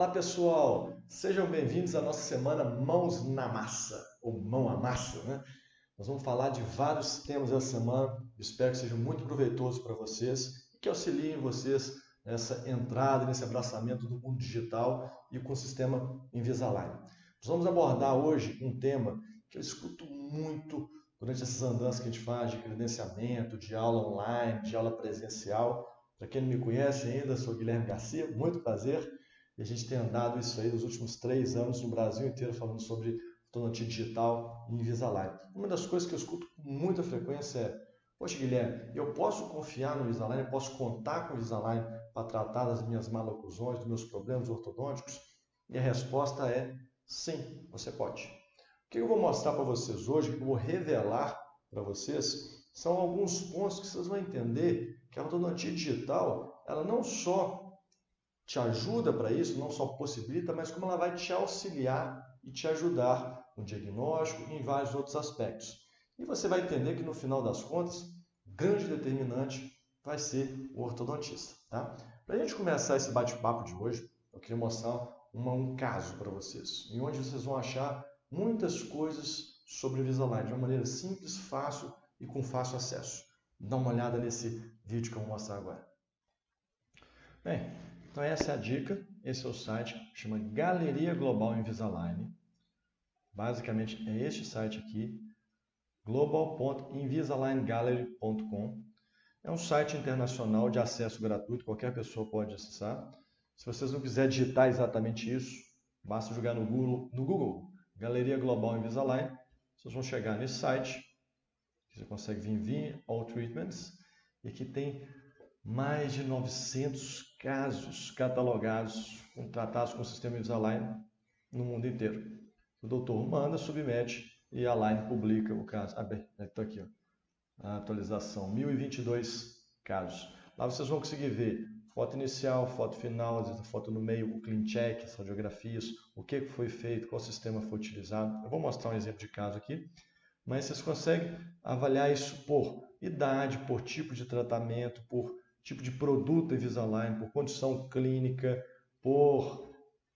Olá pessoal, sejam bem-vindos à nossa semana Mãos na Massa, ou Mão à Massa, né? Nós vamos falar de vários temas essa semana, espero que seja muito proveitoso para vocês e que auxiliem vocês nessa entrada, nesse abraçamento do mundo digital e com o sistema Invisalign. Nós vamos abordar hoje um tema que eu escuto muito durante essas andanças que a gente faz de credenciamento, de aula online, de aula presencial. Para quem não me conhece ainda, sou Guilherme Garcia, muito prazer. E a gente tem andado isso aí nos últimos 3 anos no Brasil inteiro falando sobre ortodontia digital e Invisalign. Uma das coisas que eu escuto com muita frequência é: poxa, Guilherme, eu posso confiar no Invisalign, eu posso contar com o Invisalign para tratar das minhas maloclusões, dos meus problemas ortodônticos? E a resposta é sim, você pode. O que eu vou mostrar para vocês hoje, que eu vou revelar para vocês, são alguns pontos que vocês vão entender que a ortodontia digital, ela não só te ajuda para isso, não só possibilita, mas como ela vai te auxiliar e te ajudar no diagnóstico e em vários outros aspectos. E você vai entender que no final das contas, o grande determinante vai ser o ortodontista. Tá? Para a gente começar esse bate-papo de hoje, eu queria mostrar um caso para vocês, em onde vocês vão achar muitas coisas sobre o Invisalign, de uma maneira simples, fácil e com fácil acesso. Dá uma olhada nesse vídeo que eu vou mostrar agora. Bem, então essa é a dica, esse é o site, chama Galeria Global Invisalign. Basicamente é este site aqui, global.invisaligngallery.com. É um site internacional de acesso gratuito, qualquer pessoa pode acessar. Se vocês não quiserem digitar exatamente isso, basta jogar no Google Galeria Global Invisalign. Vocês vão chegar nesse site, você consegue vir All Treatments, e aqui tem mais de 900 casos catalogados, tratados com o sistema Invisalign no mundo inteiro. O doutor manda, submete e a Align publica o caso. Está aqui, ó, a atualização, 1022 casos. Lá vocês vão conseguir ver foto inicial, foto final, às vezes a foto no meio, o clean check, as radiografias, o que foi feito, qual sistema foi utilizado. Eu vou mostrar um exemplo de caso aqui, mas vocês conseguem avaliar isso por idade, por tipo de tratamento, por tipo de produto Invisalign, por condição clínica, por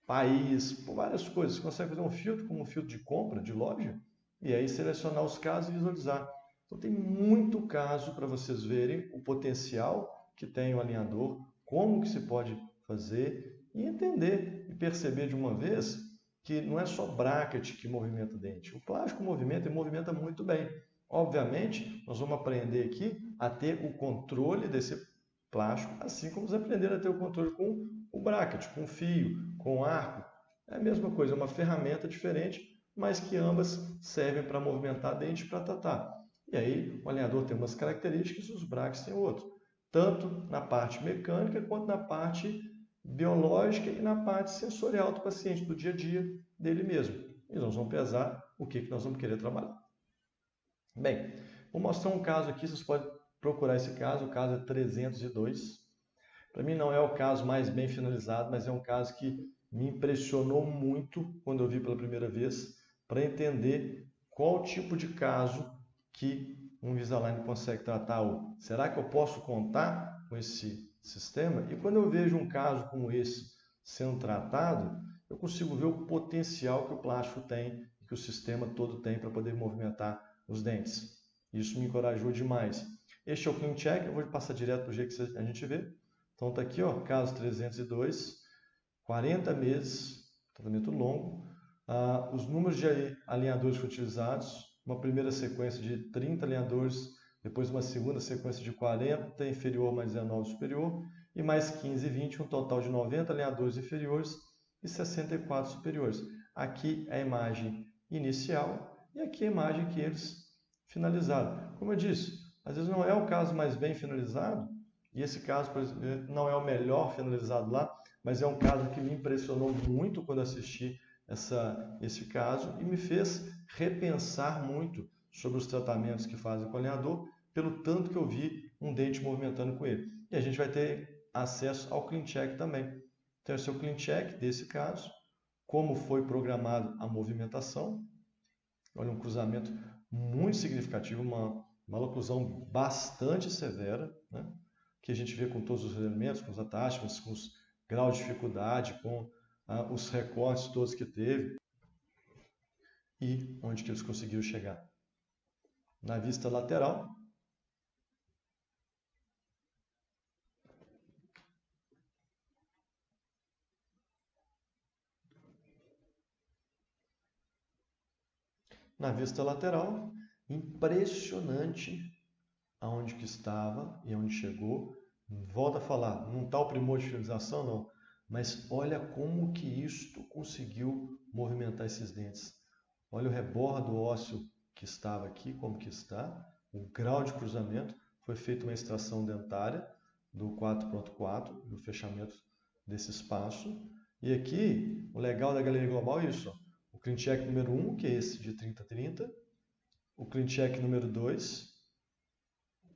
país, por várias coisas. Você consegue fazer um filtro como um filtro de compra, de loja, e aí selecionar os casos e visualizar. Então tem muito caso para vocês verem o potencial que tem o alinhador, como que se pode fazer e entender e perceber de uma vez que não é só bracket que movimenta o dente. O plástico movimenta e movimenta muito bem. Obviamente, nós vamos aprender aqui a ter o controle desse plástico, assim como vamos aprender a ter o controle com o bracket, com o fio, com o arco. É a mesma coisa, é uma ferramenta diferente, mas que ambas servem para movimentar dente e para tratar. E aí o alinhador tem umas características e os brackets têm outras, tanto na parte mecânica quanto na parte biológica e na parte sensorial do paciente, do dia a dia dele mesmo. E nós vamos pesar o que nós vamos querer trabalhar. Bem, vou mostrar um caso aqui, vocês podem procurar esse caso, o caso é 302. Para mim não é o caso mais bem finalizado, mas é um caso que me impressionou muito quando eu vi pela primeira vez, para entender qual tipo de caso que um Invisalign consegue tratar. Ou será que eu posso contar com esse sistema? E quando eu vejo um caso como esse sendo tratado, eu consigo ver o potencial que o plástico tem, que o sistema todo tem para poder movimentar os dentes. Isso me encorajou demais. Este é o Clean Check, eu vou passar direto para o jeito que a gente vê. Então está aqui, ó, caso 302, 40 meses, tratamento longo. Os números de alinhadores utilizados, uma primeira sequência de 30 alinhadores, depois uma segunda sequência de 40, inferior mais 19 superior, e mais 15 e 20, um total de 90 alinhadores inferiores e 64 superiores. Aqui é a imagem inicial e aqui a imagem que eles finalizaram. Como eu disse, às esse não é o caso mais bem finalizado, e esse caso, por exemplo, não é o melhor finalizado lá, mas é um caso que me impressionou muito quando assisti esse caso e me fez repensar muito sobre os tratamentos que fazem com o alinhador, pelo tanto que eu vi um dente movimentando com ele. E a gente vai ter acesso ao Clean Check também. Então, esse é o Clean Check desse caso, como foi programado a movimentação. Olha, um cruzamento muito significativo, uma oclusão bastante severa, né? Que a gente vê com todos os elementos, com os attachments, com os graus de dificuldade, com os recortes todos que teve e onde que eles conseguiram chegar. Na vista lateral, impressionante aonde que estava e onde chegou. Volto a falar, não está o primor de finalização não, mas olha como que isto conseguiu movimentar esses dentes. Olha o rebordo ósseo que estava aqui, como que está, o grau de cruzamento. Foi feita uma extração dentária do 4.4, do fechamento desse espaço. E aqui, o legal da galeria global é isso, ó. O clean check número 1, que é esse de 30-30, o clean check número 2,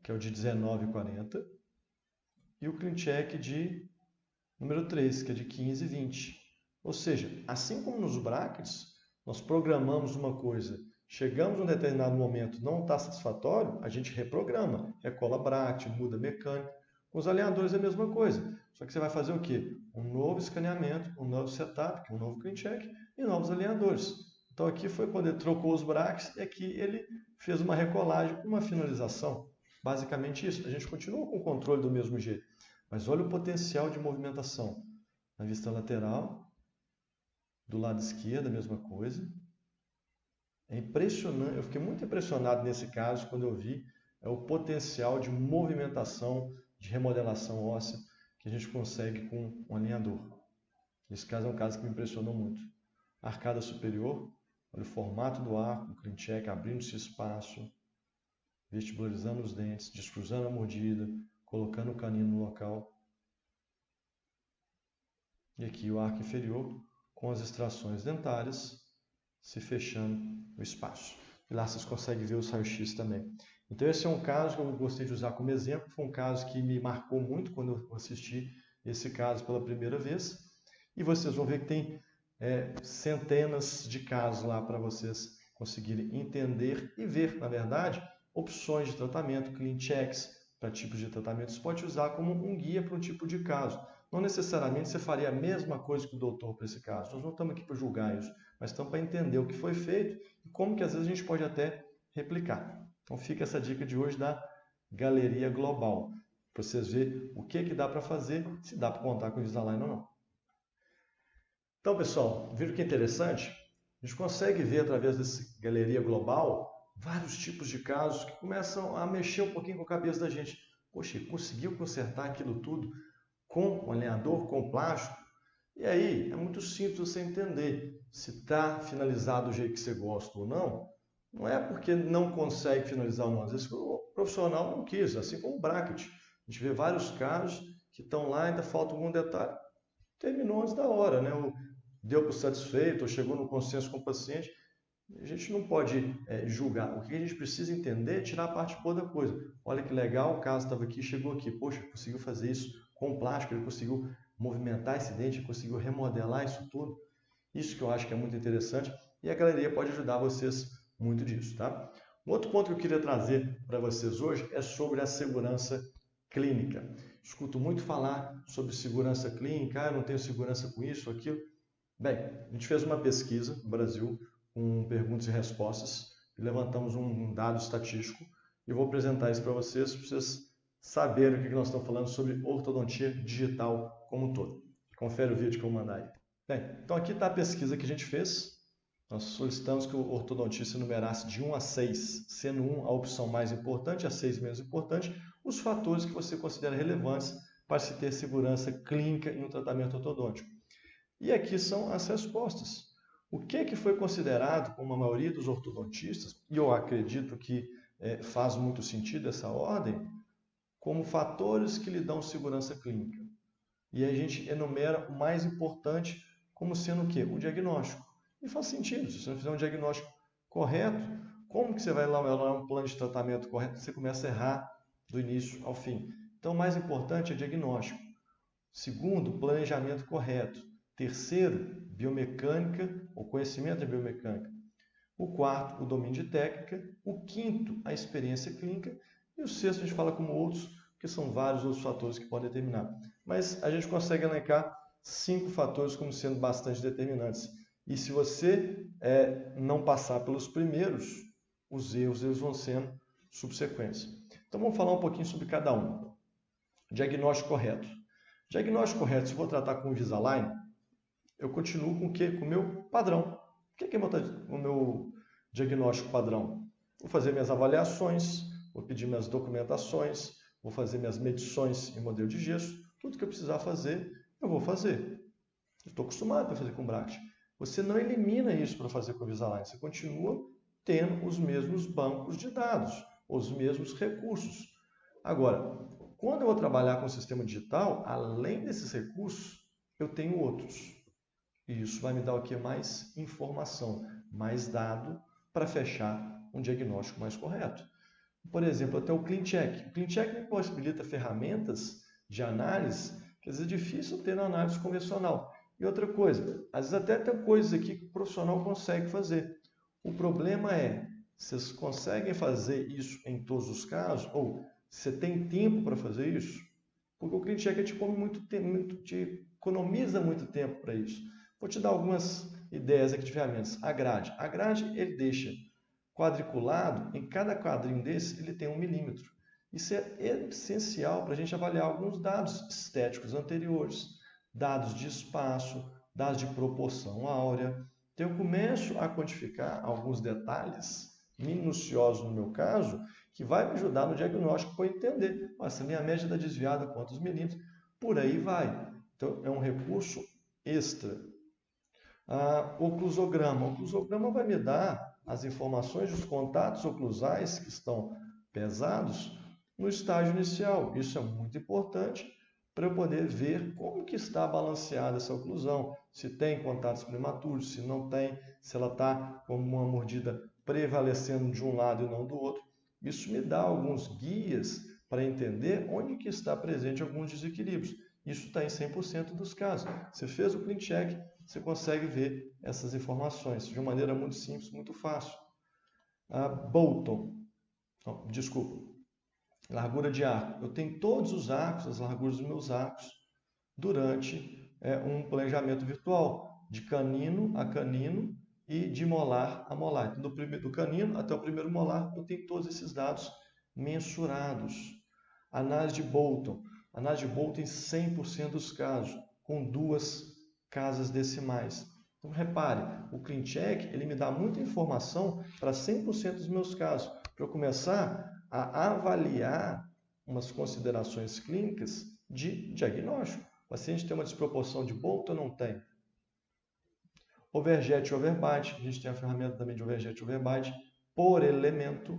que é o de 19-40, e o clean check de número 3, que é de 15-20. Ou seja, assim como nos brackets, nós programamos uma coisa, chegamos a um determinado momento, não está satisfatório, a gente reprograma, recola bracket, muda mecânica. Com os alinhadores é a mesma coisa, só que você vai fazer o quê? Um novo escaneamento, um novo setup, um novo clean check e novos alinhadores. Então aqui foi quando ele trocou os brackets e aqui ele fez uma recolagem, uma finalização. Basicamente isso. A gente continua com o controle do mesmo jeito, mas olha o potencial de movimentação. Na vista lateral, do lado esquerdo, a mesma coisa. É impressionante, eu fiquei muito impressionado nesse caso quando eu vi o potencial de movimentação, de remodelação óssea que a gente consegue com um alinhador. Esse caso é um caso que me impressionou muito. Arcada superior, olha o formato do arco, o clean check, abrindo-se espaço, vestibularizando os dentes, descruzando a mordida, colocando o canino no local. E aqui o arco inferior, com as extrações dentárias, se fechando o espaço. E lá vocês conseguem ver os raios-x também. Então esse é um caso que eu gostei de usar como exemplo, foi um caso que me marcou muito quando eu assisti esse caso pela primeira vez. E vocês vão ver que tem centenas de casos lá para vocês conseguirem entender e ver, na verdade, opções de tratamento, clean checks para tipos de tratamento. Você pode usar como um guia para um tipo de caso. Não necessariamente você faria a mesma coisa que o doutor para esse caso. Nós não estamos aqui para julgar isso, mas estamos para entender o que foi feito e como que às vezes a gente pode até replicar. Então fica essa dica de hoje da galeria global, para vocês verem o que dá para fazer, se dá para contar com o Invisalign ou não. Então, pessoal, viram que é interessante? A gente consegue ver através dessa galeria global vários tipos de casos que começam a mexer um pouquinho com a cabeça da gente. Poxa, conseguiu consertar aquilo tudo com um alinhador, com plástico? E aí, é muito simples você entender se está finalizado do jeito que você gosta ou não. Não é porque não consegue finalizar ou não, às vezes o profissional não quis, assim como o bracket. A gente vê vários casos que estão lá e ainda falta algum detalhe. Terminou antes da hora, né? Deu por satisfeito, ou chegou no consenso com o paciente. A gente não pode julgar. O que a gente precisa entender é tirar a parte boa da coisa. Olha que legal, o caso estava aqui, chegou aqui. Poxa, conseguiu fazer isso com plástico, ele conseguiu movimentar esse dente, conseguiu remodelar isso tudo. Isso que eu acho que é muito interessante e a galeria pode ajudar vocês muito disso, tá? Um outro ponto que eu queria trazer para vocês hoje é sobre a segurança clínica. Escuto muito falar sobre segurança clínica, eu não tenho segurança com isso, aquilo. Bem, a gente fez uma pesquisa no Brasil com perguntas e respostas e levantamos um dado estatístico e vou apresentar isso para vocês saberem o que nós estamos falando sobre ortodontia digital como um todo. Confere o vídeo que eu vou mandar aí. Bem, então aqui está a pesquisa que a gente fez. Nós solicitamos que o ortodontista numerasse de 1 a 6, sendo 1 a opção mais importante, a 6 menos importante, os fatores que você considera relevantes para se ter segurança clínica em um tratamento ortodôntico. E aqui são as respostas. O que foi considerado, como a maioria dos ortodontistas, e eu acredito que faz muito sentido essa ordem, como fatores que lhe dão segurança clínica. E a gente enumera o mais importante como sendo o quê? O diagnóstico. E faz sentido, se você não fizer um diagnóstico correto, como que você vai elaborar um plano de tratamento correto? Você começa a errar do início ao fim. Então, o mais importante é diagnóstico. Segundo, planejamento correto. Terceiro, biomecânica, o conhecimento da biomecânica. O quarto, o domínio de técnica. O quinto, a experiência clínica. E o sexto, a gente fala como outros, porque são vários outros fatores que podem determinar. Mas a gente consegue elencar 5 fatores como sendo bastante determinantes. E se você não passar pelos primeiros, os erros eles vão sendo subsequentes. Então vamos falar um pouquinho sobre cada um. Diagnóstico correto. Diagnóstico correto, se eu vou tratar com o Invisalign, eu continuo com o quê? Com o meu padrão. O que é o meu diagnóstico padrão? Vou fazer minhas avaliações, vou pedir minhas documentações, vou fazer minhas medições em modelo de gesso. Tudo que eu precisar fazer, eu vou fazer. Eu estou acostumado a fazer com Bract. Você não elimina isso para fazer com o Invisalign. Você continua tendo os mesmos bancos de dados, os mesmos recursos. Agora, quando eu vou trabalhar com o sistema digital, além desses recursos, eu tenho outros. E isso vai me dar o que? Mais informação, mais dado para fechar um diagnóstico mais correto. Por exemplo, até o CleanCheck. O CleanCheck me possibilita ferramentas de análise que às vezes é difícil ter na análise convencional. E outra coisa, às vezes até tem coisas aqui que o profissional consegue fazer. O problema é, vocês conseguem fazer isso em todos os casos? Ou você tem tempo para fazer isso? Porque o CleanCheck te come muito tempo, te economiza muito tempo para isso. Vou te dar algumas ideias aqui de ferramentas. A grade. A grade ele deixa quadriculado, em cada quadrinho desse ele tem 1 milímetro. Isso é essencial para a gente avaliar alguns dados estéticos anteriores, dados de espaço, dados de proporção áurea. Então eu começo a quantificar alguns detalhes minuciosos no meu caso, que vai me ajudar no diagnóstico para eu entender. Essa minha média está desviada quantos milímetros, por aí vai. Então é um recurso extra. Oclusograma. O oclusograma vai me dar as informações dos contatos oclusais que estão pesados no estágio inicial. Isso é muito importante para eu poder ver como que está balanceada essa oclusão, se tem contatos prematuros, se não tem, se ela está com uma mordida prevalecendo de um lado e não do outro. Isso me dá alguns guias para entender onde que está presente alguns desequilíbrios. Isso está em 100% dos casos. Você fez o CleanCheck, você consegue ver essas informações de uma maneira muito simples, muito fácil. Bolton, largura de arco. Eu tenho todos os arcos, as larguras dos meus arcos, durante um planejamento virtual, de canino a canino e de molar a molar. Então, do canino até o primeiro molar, eu tenho todos esses dados mensurados. Análise de Bolton. Análise de Bolton em 100% dos casos, com 2 casas decimais. Então, repare, o CleanCheck ele me dá muita informação para 100% dos meus casos, para eu começar a avaliar umas considerações clínicas de diagnóstico. O paciente tem uma desproporção de Bolton ou não tem? Overjet e Overbite, a gente tem a ferramenta também de Overjet e Overbite, por elemento,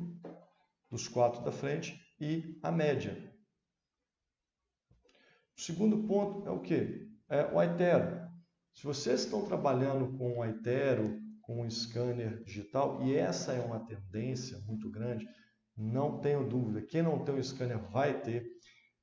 dos 4 da frente, e a média. O segundo ponto é o quê? É o Aitero. Se vocês estão trabalhando com o Aitero, com o scanner digital, e essa é uma tendência muito grande, não tenho dúvida, quem não tem um scanner vai ter.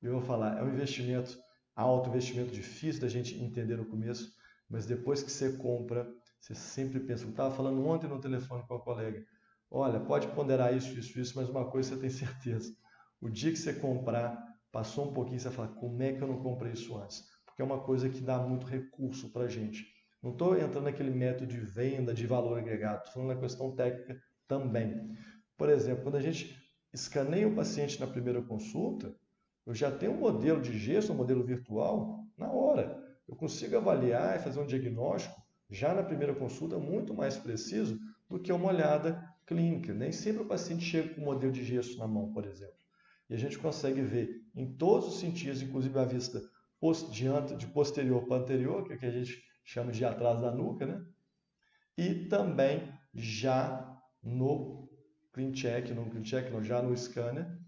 Eu vou falar, é um investimento alto, investimento difícil da gente entender no começo, mas depois que você compra, você sempre pensa, eu estava falando ontem no telefone com a colega, olha, pode ponderar isso, mas uma coisa você tem certeza, o dia que você comprar, passou um pouquinho, você vai falar, como é que eu não comprei isso antes? Porque é uma coisa que dá muito recurso para a gente. Não estou entrando naquele método de venda, de valor agregado, estou falando na questão técnica também. Por exemplo, quando a gente escaneia o paciente na primeira consulta, eu já tenho um modelo de gesso, um modelo virtual, na hora. Eu consigo avaliar e fazer um diagnóstico já na primeira consulta muito mais preciso do que uma olhada clínica. Nem sempre o paciente chega com um modelo de gesso na mão, por exemplo. E a gente consegue ver em todos os sentidos, inclusive a vista de posterior para anterior, que é o que a gente chama de atrás da nuca, né? E também já no CleanCheck, já no scanner,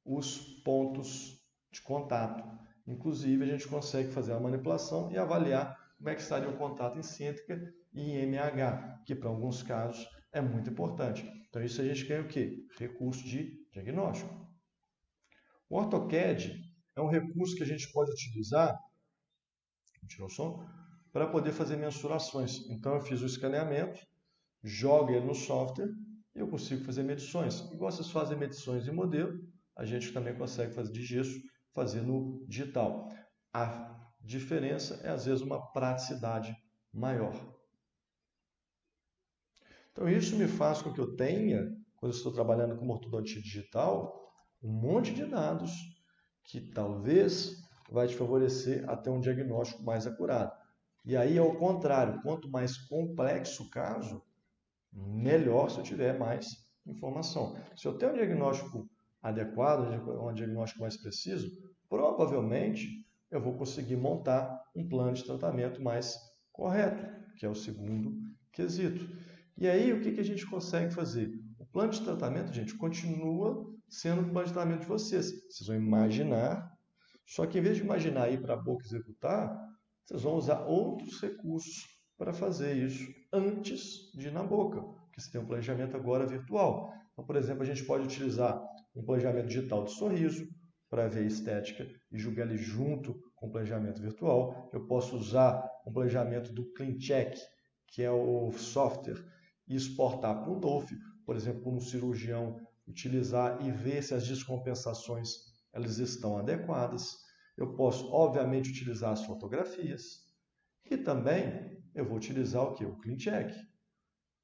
os pontos de contato. Inclusive, a gente consegue fazer a manipulação e avaliar como é que estaria o contato em cêntrica e em MH, que para alguns casos é muito importante. Então, isso a gente ganha o quê? Recurso de diagnóstico. O AutoCAD é um recurso que a gente pode utilizar, tirou o som, para poder fazer mensurações. Então, eu fiz o escaneamento, jogo ele no software e eu consigo fazer medições. Igual vocês fazem medições em modelo, a gente também consegue fazer de gesso, fazer no digital. A diferença é, às vezes, uma praticidade maior. Então, isso me faz com que eu tenha, quando eu estou trabalhando com ortodontia digital, um monte de dados que talvez vai te favorecer a ter um diagnóstico mais acurado. E aí, ao contrário, quanto mais complexo o caso, melhor se eu tiver mais informação. Se eu tenho um diagnóstico adequado, um diagnóstico mais preciso, provavelmente eu vou conseguir montar um plano de tratamento mais correto, que é o segundo quesito. E aí, o que a gente consegue fazer? O plano de tratamento, gente, continua sendo o plano de tratamento de vocês. Vocês vão imaginar, só que em vez de imaginar e ir para a boca executar, vocês vão usar outros recursos para fazer isso antes de ir na boca, porque você tem um planejamento agora virtual. Então, por exemplo, a gente pode utilizar um planejamento digital de sorriso para ver a estética e julgar ele junto com o planejamento virtual. Eu posso usar um planejamento do CleanCheck, que é o software, e exportar para o DOF, por exemplo, um cirurgião utilizar e ver se as descompensações elas estão adequadas. Eu posso, obviamente, utilizar as fotografias e também eu vou utilizar o que? O CleanCheck.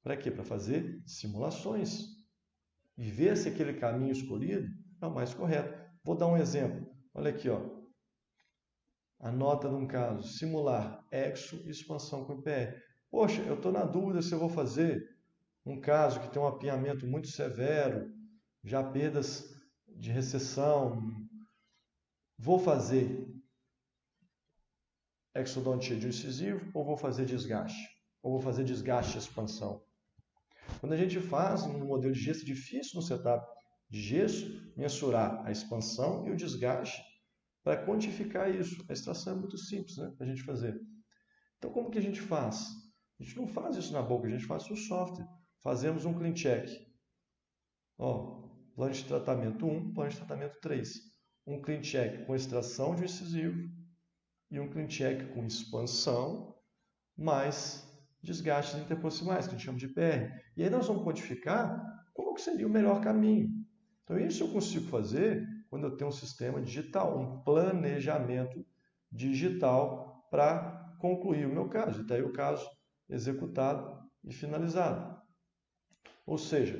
Para quê? Para fazer simulações e ver se aquele caminho escolhido é o mais correto. Vou dar um exemplo. Olha aqui, ó. A nota de um caso, simular exo e expansão com IPR. Poxa, eu estou na dúvida se eu vou fazer um caso que tem um apinhamento muito severo, já perdas de recessão. Vou fazer exodontia de incisivo ou vou fazer desgaste? Ou vou fazer desgaste e expansão? Quando a gente faz um modelo de gesso, é difícil no setup de gesso mensurar a expansão e o desgaste para quantificar isso. A extração é muito simples, né, para a gente fazer. Então, como que a gente faz? A gente não faz isso na boca, a gente faz no software. Fazemos um CleanCheck. Ó, plano de tratamento 1, plano de tratamento 3. Um CleanCheck com extração de incisivo e um CleanCheck com expansão mais desgastes interproximais, que a gente chama de PR. E aí nós vamos quantificar qual que seria o melhor caminho. Então, isso eu consigo fazer quando eu tenho um sistema digital, um planejamento digital para concluir o meu caso. E daí o caso executado e finalizado. Ou seja,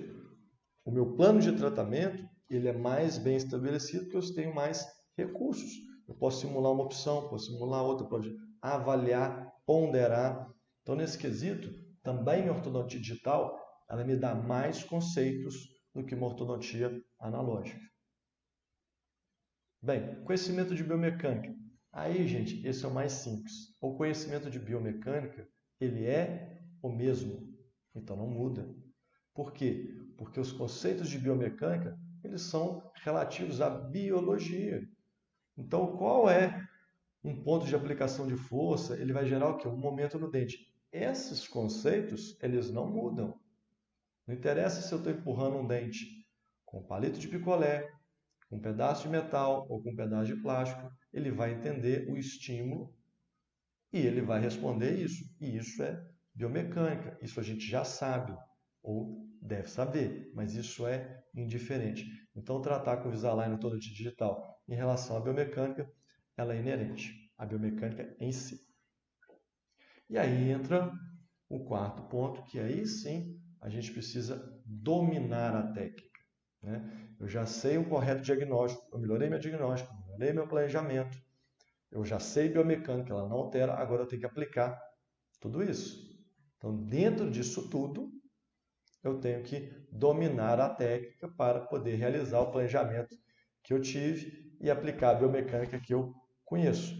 o meu plano de tratamento ele é mais bem estabelecido porque eu tenho mais recursos. Eu posso simular uma opção, posso simular outra, pode avaliar, ponderar. Então, nesse quesito, também a ortodontia digital ela me dá mais conceitos do que uma ortodontia analógica. Bem, conhecimento de biomecânica. Aí, gente, esse é o mais simples. O conhecimento de biomecânica, ele é o mesmo, então não muda. Por quê? Porque os conceitos de biomecânica, eles são relativos à biologia. Então, qual é um ponto de aplicação de força? Ele vai gerar o quê? Um momento no dente. Esses conceitos, eles não mudam. Não interessa se eu estou empurrando um dente com um palito de picolé, com um pedaço de metal ou com um pedaço de plástico, ele vai entender o estímulo e ele vai responder isso. E isso é biomecânica. Isso a gente já sabe ou deve saber, mas isso é indiferente. Então, tratar com o Invisalign ortodontia digital em relação à biomecânica, ela é inerente à biomecânica em si. E aí entra o quarto ponto, que aí sim a gente precisa dominar a técnica. Né? Eu já sei o correto diagnóstico, eu melhorei meu diagnóstico, melhorei meu planejamento, eu já sei biomecânica, ela não altera, agora eu tenho que aplicar tudo isso. Então, dentro disso tudo, eu tenho que dominar a técnica para poder realizar o planejamento que eu tive e aplicar a biomecânica que eu conheço.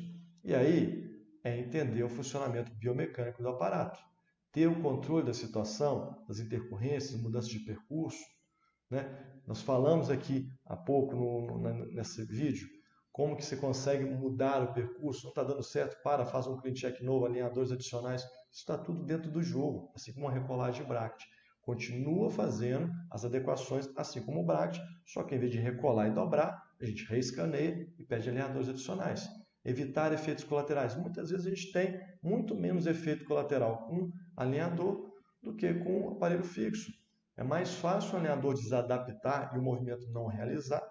E aí é entender o funcionamento biomecânico do aparato, ter o controle da situação, das intercorrências, mudanças de percurso. Né? Nós falamos aqui há pouco nesse vídeo como que você consegue mudar o percurso, não está dando certo, faz um CleanCheck novo, alinhadores adicionais, isso está tudo dentro do jogo, assim como uma recolagem de bracket. Continua fazendo as adequações, assim como o bracket, só que em vez de recolar e dobrar, a gente reescaneia e pede alinhadores adicionais. Evitar efeitos colaterais. Muitas vezes a gente tem muito menos efeito colateral com alinhador do que com o aparelho fixo. É mais fácil o alinhador desadaptar e o movimento não realizar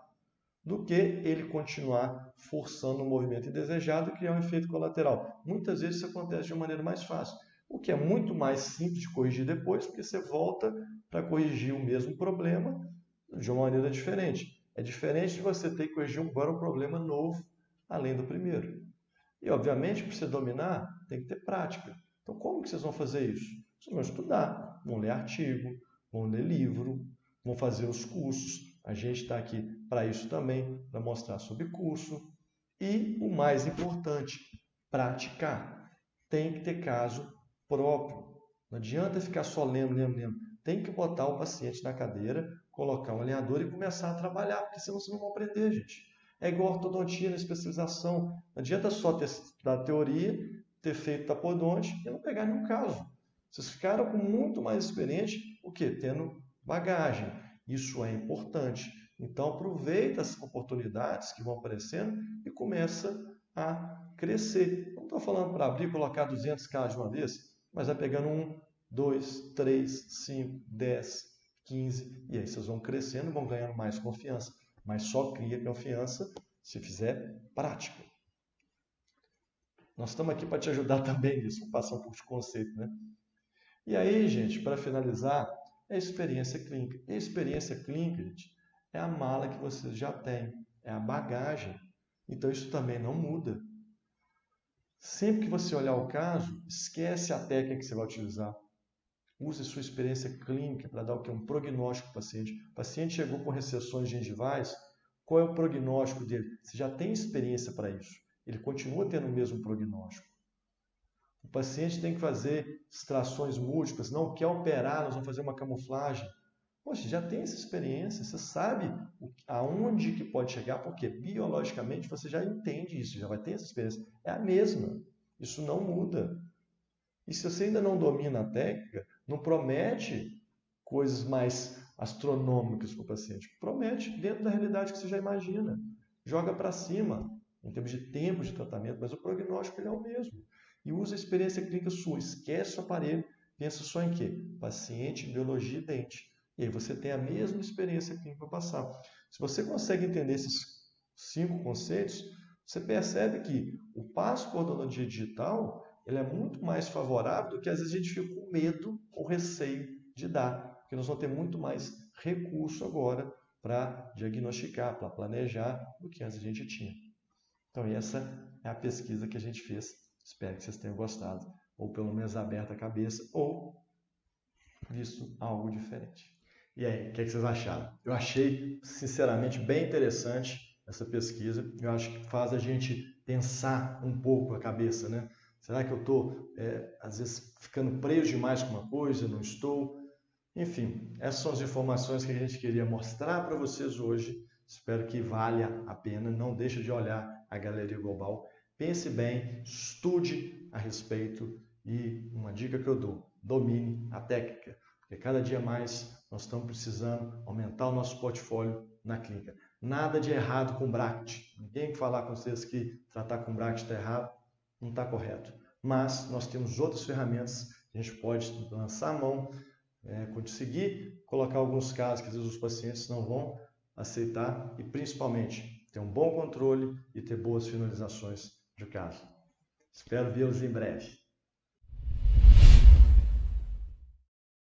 do que ele continuar forçando um movimento indesejado e criar um efeito colateral. Muitas vezes isso acontece de uma maneira mais fácil, o que é muito mais simples de corrigir depois, porque você volta para corrigir o mesmo problema de uma maneira diferente. É diferente de você ter que corrigir agora um problema novo, além do primeiro. E, obviamente, para você dominar, tem que ter prática. Então, como que vocês vão fazer isso? Vocês vão estudar, vão ler artigo, vão ler livro, vão fazer os cursos. A gente está aqui para isso também, para mostrar sobre curso. E, o mais importante, praticar. Tem que ter caso próprio. Não adianta ficar só lendo. Tem que botar o paciente na cadeira, colocar um alinhador e começar a trabalhar, porque senão vocês não vão aprender, gente. É igual a ortodontia na especialização. Não adianta só ter estudado teoria, ter feito tapodonte e não pegar nenhum caso. Vocês ficaram com muito mais experiência, o quê? Tendo bagagem. Isso é importante. Então aproveita as oportunidades que vão aparecendo e começa a crescer. Não estou falando para abrir e colocar 200 casos de uma vez, mas vai pegando 1, 2, 3, 5, 10, 15 e aí vocês vão crescendo, vão ganhando mais confiança. Mas só cria confiança se fizer prática. Nós estamos aqui para te ajudar também nisso, vou passar um pouco de conceito, né? E aí, gente, para finalizar, é a experiência clínica. E a experiência clínica, gente, é a mala que vocês já têm, é a bagagem. Então isso também não muda. Sempre que você olhar o caso, esquece a técnica que você vai utilizar. Use sua experiência clínica para dar o que? Um prognóstico para o paciente. O paciente chegou com recessões gengivais, qual é o prognóstico dele? Você já tem experiência para isso. Ele continua tendo o mesmo prognóstico. O paciente tem que fazer extrações múltiplas, não quer operar, nós vamos fazer uma camuflagem. Poxa, já tem essa experiência, você sabe aonde que pode chegar, porque biologicamente você já entende isso, já vai ter essa experiência. É a mesma, isso não muda. E se você ainda não domina a técnica, não promete coisas mais astronômicas para o paciente. Promete dentro da realidade que você já imagina. Joga para cima, em termos de tempo de tratamento, mas o prognóstico ele é o mesmo. E usa a experiência clínica sua. Esquece o aparelho, pensa só em quê? Paciente, biologia e dente. E aí você tem a mesma experiência clínica para passar. Se você consegue entender esses 5 conceitos, você percebe que o passo por odontologia digital ele é muito mais favorável do que às vezes a gente fica com medo ou receio de dar, porque nós vamos ter muito mais recurso agora para diagnosticar, para planejar, do que antes a gente tinha. Então essa é a pesquisa que a gente fez. Espero que vocês tenham gostado, ou pelo menos aberto a cabeça, ou visto algo diferente. E aí, o que vocês acharam? Eu achei, sinceramente, bem interessante essa pesquisa. Eu acho que faz a gente pensar um pouco a cabeça, né? Será que eu estou, às vezes, ficando preso demais com uma coisa? Não estou? Enfim, essas são as informações que a gente queria mostrar para vocês hoje. Espero que valha a pena. Não deixe de olhar a Galeria Global. Pense bem, estude a respeito e uma dica que eu dou, domine a técnica. Porque cada dia mais nós estamos precisando aumentar o nosso portfólio na clínica. Nada de errado com Bract. Ninguém falar com vocês que tratar com Bract está errado, não está correto. Mas nós temos outras ferramentas que a gente pode lançar a mão, conseguir colocar alguns casos que às vezes os pacientes não vão aceitar e principalmente ter um bom controle e ter boas finalizações de caso. Espero vê-los em breve.